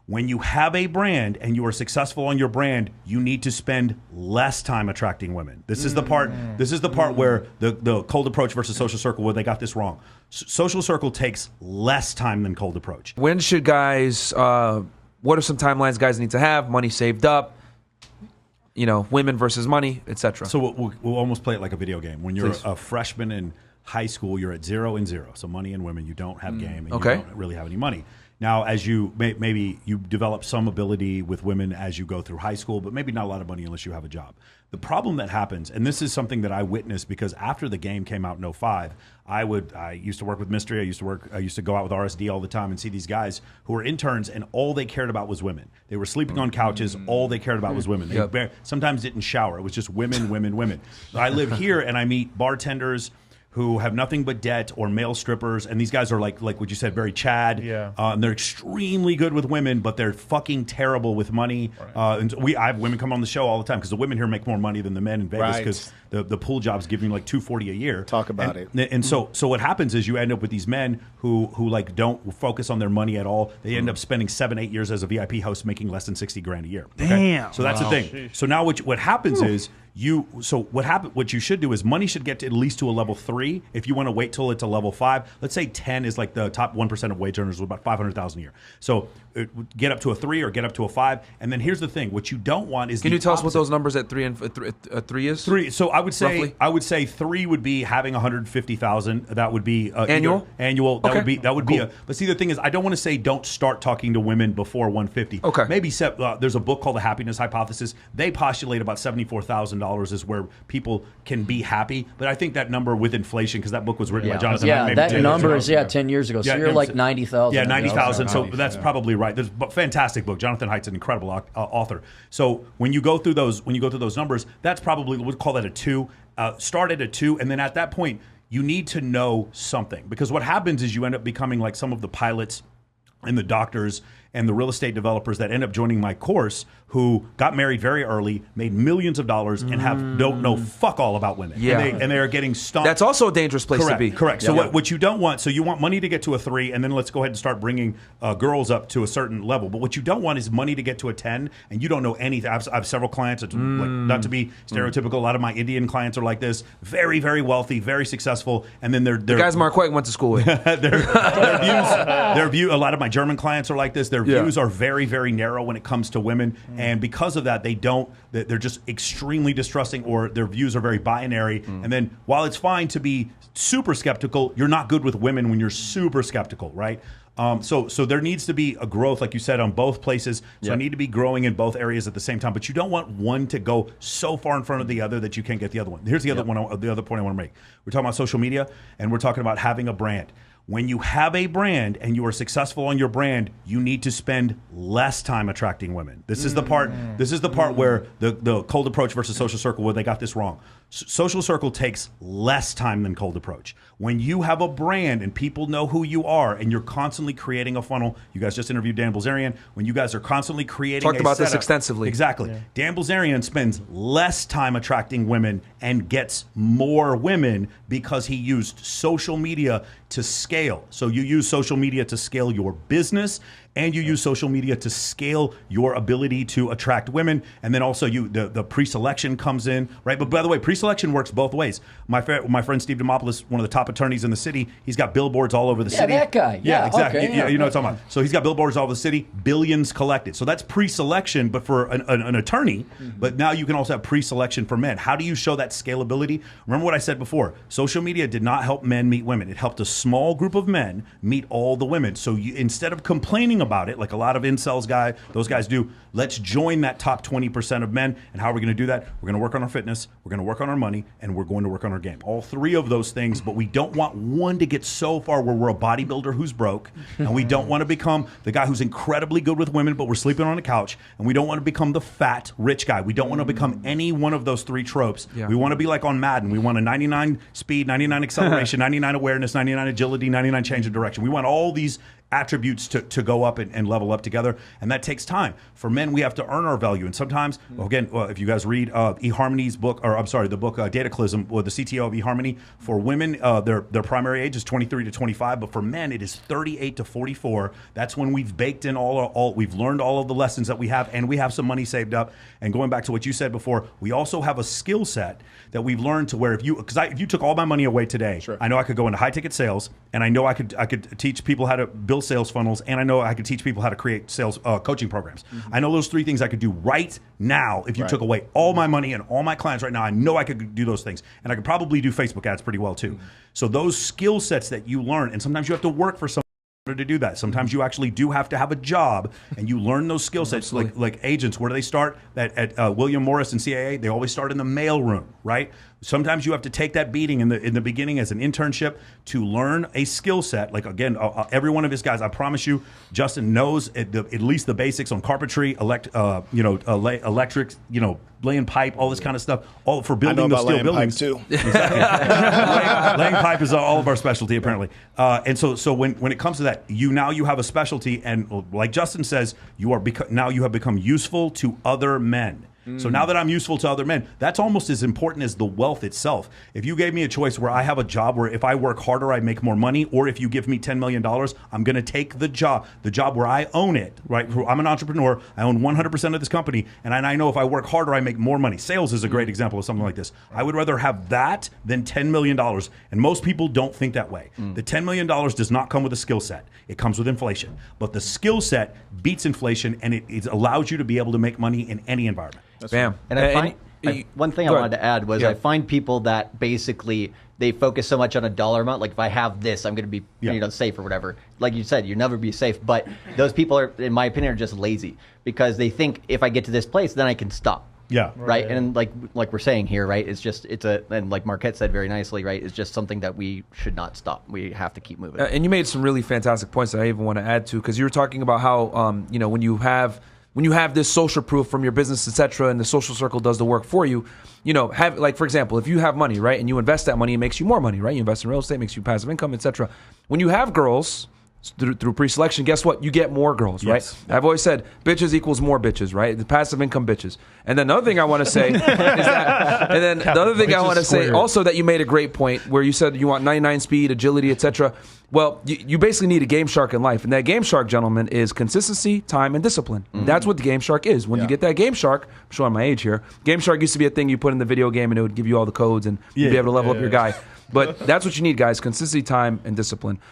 When you have a brand and you are successful on your brand, you need to spend less time attracting women. This is the part. This is the part where the cold approach versus social circle, where they got this wrong. Social circle takes less time than cold approach. When should guys? What are some timelines guys need to have? Money saved up. Women versus money, etc. So we'll almost play it like a video game. When you're a freshman in high school, you're at 0 and 0. So money and women, you don't have game, and you don't really have any money. Now, as you maybe you develop some ability with women as you go through high school, but maybe not a lot of money unless you have a job. The problem that happens, and this is something that I witnessed because after the game came out in 05, I used to work with Mystery. I used to go out with RSD all the time and see these guys who were interns, and all they cared about was women. They were sleeping on couches. All they cared about was women. They sometimes didn't shower. It was just women, women, women. I live here and I meet bartenders who have nothing but debt, or male strippers, and these guys are like what you said, very Chad. And they're extremely good with women, but they're fucking terrible with money. Right. And I have women come on the show all the time because the women here make more money than the men in Vegas because the pool jobs give you like $240 a year. Talk about it. And so what happens is you end up with these men who like don't focus on their money at all. They end up spending 7-8 years as a VIP host making less than $60 grand a year. Okay? Damn. So that's the thing. Sheesh. So now what happens is what you should do is money should get to at least to a level 3. If you want to wait till it's a level 5, let's say 10 is like the top 1% of wage earners with about $500,000 a year. So get up to a 3 or get up to a 5. And then here's the thing: what you don't want is can you tell us what those numbers at 3 and 3 is? 3. So I would say roughly? I would say 3 would be having 150,000. That would be annual. Annual. That okay. would be. But see, the thing is, I don't want to say don't start talking to women before 150. Okay. Maybe there's a book called The Happiness Hypothesis. They postulate about $74,000 is where people can be happy. But I think that number with inflation, because that book was written by Jonathan. Yeah, that number is 10 years ago. So you're like 90,000. Yeah, 90,000. So that's probably right. There's a fantastic book. Jonathan Haidt's an incredible author. So when you go through those numbers, that's probably, we'll call that a 2. Start at a 2, and then at that point, you need to know something, because what happens is you end up becoming like some of the pilots and the doctors and the real estate developers that end up joining my course, who got married very early, made millions of dollars, and don't know fuck all about women. Yeah. And they are getting stumped. That's also a dangerous place to be. Correct. So what you don't want, so you want money to get to a 3, and then let's go ahead and start bringing girls up to a certain level. But what you don't want is money to get to a 10, and you don't know anything. I have several clients, like, not to be stereotypical, a lot of my Indian clients are like this, very, very wealthy, very successful, and then they're the guys Mark White went to school with. their view, a lot of my German clients are like this. Their views are very, very narrow when it comes to women, and because of that, they're just extremely distrusting, or their views are very binary. And then while it's fine to be super skeptical, you're not good with women when you're super skeptical, right? So there needs to be a growth, like you said, on both places. So I need to be growing in both areas at the same time. But you don't want one to go so far in front of the other that you can't get the other one. Here's the other one. The other point I want to make. We're talking about social media, and we're talking about having a brand. When you have a brand and you are successful on your brand, you need to spend less time attracting women. This is the part. This is the part where the cold approach versus social circle, where they got this wrong. Social circle takes less time than cold approach. When you have a brand and people know who you are, and you're constantly creating a funnel. You guys just interviewed Dan Bilzerian. When you guys are constantly creating, talked about this extensively. Exactly. Yeah. Dan Bilzerian spends less time attracting women and gets more women because he used social media to scale. So you use social media to scale your business, and you use social media to scale your ability to attract women. And then also the pre-selection comes in, right? But by the way, pre-selection works both ways. My friend Steve Demopoulos, one of the top attorneys in the city, he's got billboards all over the city. Yeah, that guy. Yeah, exactly. Okay, you know what I'm talking about. So he's got billboards all over the city, billions collected. So that's pre-selection, but for an attorney. But now you can also have pre-selection for men. How do you show that scalability? Remember what I said before. Social media did not help men meet women. It helped a small group of men meet all the women. So instead of complaining about it, like a lot of incels those guys do, let's join that top 20% of men. And how are we going to do that? We're going to work on our fitness, we're going to work on our money, and we're going to work on our game. All 3 of those things, but we don't want one to get so far where we're a bodybuilder who's broke, and we don't want to become the guy who's incredibly good with women, but we're sleeping on a couch, and we don't want to become the fat, rich guy. We don't want to become any one of those 3 tropes. Yeah. We want to be like on Madden. We want a 99 speed, 99 acceleration, 99 awareness, 99 agility, 99 change of direction. We want all these attributes to go up and level up together, and that takes time. For men, we have to earn our value, and sometimes, again, if you guys read eHarmony's book, or I'm sorry, the book Dataclysm, or the CTO of eHarmony, for women, their primary age is 23 to 25, but for men, it is 38 to 44. That's when we've baked in we've learned all of the lessons that we have, and we have some money saved up. And going back to what you said before, we also have a skill set that we've learned to where if you took all my money away today, I know I could go into high ticket sales, and I know I could teach people how to build sales funnels, and I know I could teach people how to create sales coaching programs. I know those 3 things I could do right now. If you took away all my money and all my clients right now, I know I could do those things, and I could probably do Facebook ads pretty well too. So those skill sets that you learn, and sometimes you have to work for some to do that. Sometimes you actually do have to have a job, and you learn those skill sets. Like agents, where do they start? At William Morris and CAA, they always start in the mailroom, right? Sometimes you have to take that beating in the beginning as an internship to learn a skill set. Like, again, every one of his guys, I promise you, Justin knows at least the basics on carpentry, electric, laying pipe, all this kind of stuff, all for building those steel buildings too. Exactly. laying pipe is all of our specialty, apparently. And so when it comes to that, you have a specialty, and like Justin says, now you have become useful to other men. So now that I'm useful to other men, that's almost as important as the wealth itself. If you gave me a choice where I have a job where if I work harder, I make more money, or if you give me $10 million, I'm going to take the job where I own it, right? I'm an entrepreneur. I own 100% of this company, and I know if I work harder, I make more money. Sales is a great example of something like this. I would rather have that than $10 million, and most people don't think that way. The $10 million does not come with a skill set. It comes with inflation. But the skill set beats inflation, and it allows you to be able to make money in any environment. Bam. And one thing I wanted to add was I find people that basically they focus so much on a dollar amount. Like, if I have this, I'm going to be safe or whatever. Like you said, you'll never be safe. But those people are, in my opinion, are just lazy because they think if I get to this place, then I can stop. Yeah. Right. And like we're saying here, right? And like Marquette said very nicely, right? It's just something that we should not stop. We have to keep moving. And you made some really fantastic points that I even want to add to, because you were talking about how when you have this social proof from your business, etc., and the social circle does the work for you, for example, if you have money, right, and you invest that money, it makes you more money, right? You invest in real estate, makes you passive income, etc. When you have girls through pre-selection, guess what? You get more girls, right? Yes. I've always said bitches equals more bitches, right? The passive income bitches. And then another thing I want to say is that, and then the other thing I want to say also, that you made a great point where you said you want 99 speed, agility, etc. Well, you basically need a game shark in life. And that game shark, gentlemen, is consistency, time, and discipline. That's what the game shark is. When you get that game shark, I'm showing my age here. Game shark used to be a thing you put in the video game, and it would give you all the codes, and you'd be able to level up your guy. But that's what you need, guys: consistency, time, and discipline.